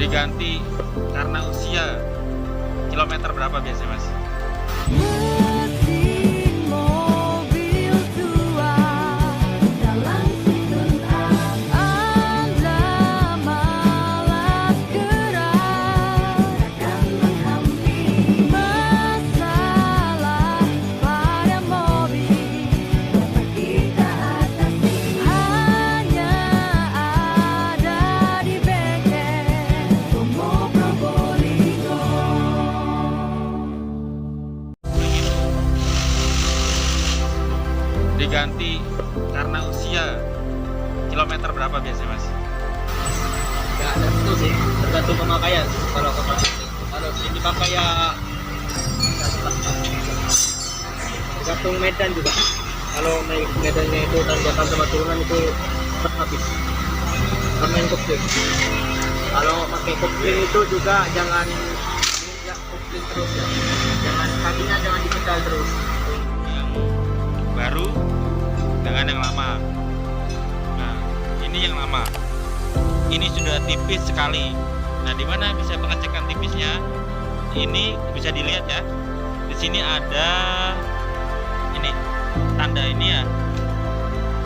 diganti karena usia. Kilometer berapa biasanya, Mas? Mesin mobil tua dalam sudut Anda malas gerak akan menghampiri masalah pada mobil dapat kita atasi hanya ada di bengkel Tomo Probolinggo. Diganti karena usia. Kilometer berapa biasanya, Mas? Nggak ada itu sih, tergantung pemakaian. Kalau ini pakai ya tergantung medan juga. Kalau medannya itu tanjakan sama turunan itu cepat habis. Permain kopling. Kalau pakai kopling itu juga jangan injak kopling terus ya. Jangan kakinya jangan dipedal terus. Yang baru dengan yang lama. Nah, ini yang lama. Ini sudah tipis sekali. Nah, di mana bisa pengecekan tipisnya? Ini bisa dilihat ya. Di sini ada ini tanda ini ya.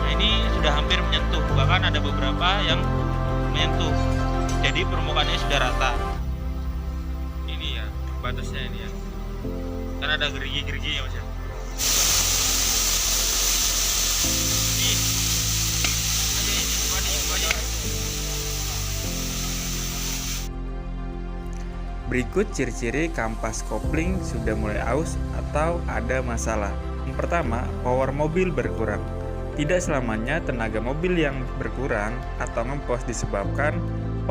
Nah, ini sudah hampir menyentuh. Bahkan ada beberapa yang menyentuh. Jadi permukaannya sudah rata. Ini ya batasnya ini ya. Kan ada gerigi-gerigi ya, Mas ya. Berikut ciri-ciri kampas kopling sudah mulai aus atau ada masalah. Yang pertama, power mobil berkurang. Tidak selamanya tenaga mobil yang berkurang atau ngempos disebabkan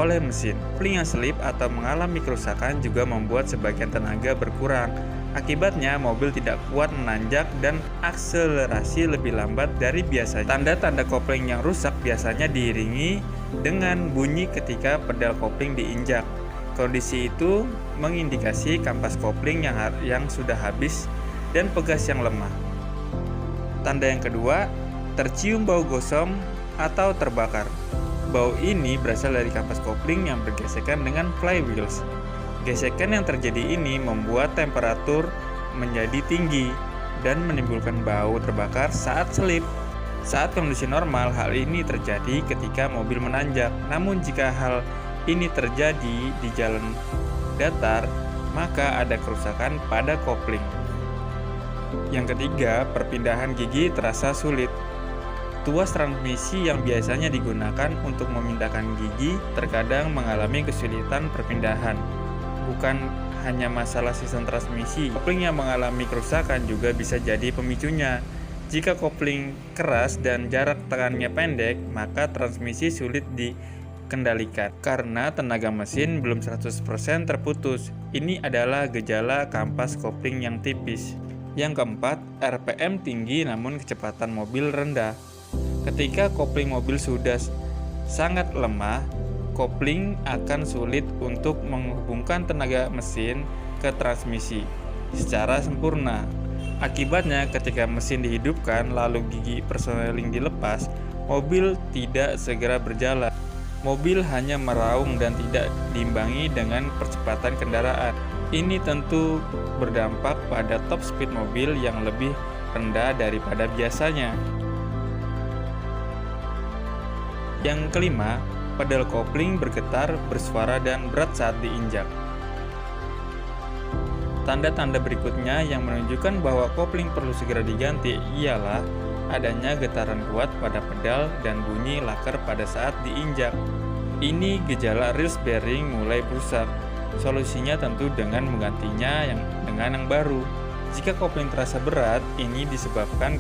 oleh mesin. Kopling yang selip atau mengalami kerusakan juga membuat sebagian tenaga berkurang. Akibatnya, mobil tidak kuat menanjak dan akselerasi lebih lambat dari biasanya. Tanda-tanda kopling yang rusak biasanya diiringi dengan bunyi ketika pedal kopling diinjak. Kondisi itu mengindikasi kampas kopling yang sudah habis dan pegas yang lemah. Tanda yang kedua, tercium bau gosong atau terbakar. Bau ini berasal dari kampas kopling yang bergesekan dengan flywheels. Gesekan yang terjadi ini membuat temperatur menjadi tinggi dan menimbulkan bau terbakar saat selip. Saat kondisi normal, hal ini terjadi ketika mobil menanjak. Namun jika hal ini terjadi di jalan datar, maka ada kerusakan pada kopling. Yang ketiga, perpindahan gigi terasa sulit. Tuas transmisi yang biasanya digunakan untuk memindahkan gigi terkadang mengalami kesulitan perpindahan. Bukan hanya masalah sistem transmisi, kopling yang mengalami kerusakan juga bisa jadi pemicunya. Jika kopling keras dan jarak tekannya pendek, maka transmisi sulit dikendalikan karena tenaga mesin belum 100% terputus. Ini adalah gejala kampas kopling yang tipis. Yang keempat, RPM tinggi namun kecepatan mobil rendah. Ketika kopling mobil sudah sangat lemah, kopling akan sulit untuk menghubungkan tenaga mesin ke transmisi secara sempurna. Akibatnya, ketika mesin dihidupkan lalu gigi persneling dilepas, mobil tidak segera berjalan. Mobil hanya meraung dan tidak diimbangi dengan percepatan kendaraan. Ini tentu berdampak pada top speed mobil yang lebih rendah daripada biasanya. Yang kelima, pedal kopling bergetar, bersuara, dan berat saat diinjak. Tanda-tanda berikutnya yang menunjukkan bahwa kopling perlu segera diganti ialah adanya getaran kuat pada pedal dan bunyi laker pada saat diinjak. Ini gejala reels bearing mulai rusak. Solusinya tentu dengan menggantinya dengan yang baru. Jika kopling terasa berat, ini disebabkan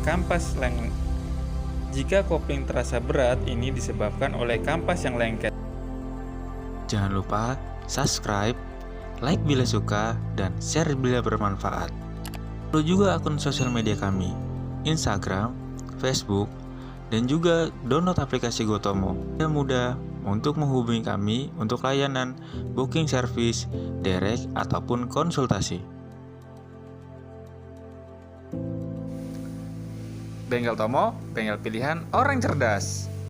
oleh kampas yang lengket. Jangan lupa subscribe, like bila suka, dan share bila bermanfaat. Follow juga akun sosial media kami, Instagram, Facebook, dan juga download aplikasi GoTomo. Mudah untuk menghubungi kami untuk layanan booking service, direct, ataupun konsultasi. Bengkel Tomo, bengkel pilihan orang cerdas.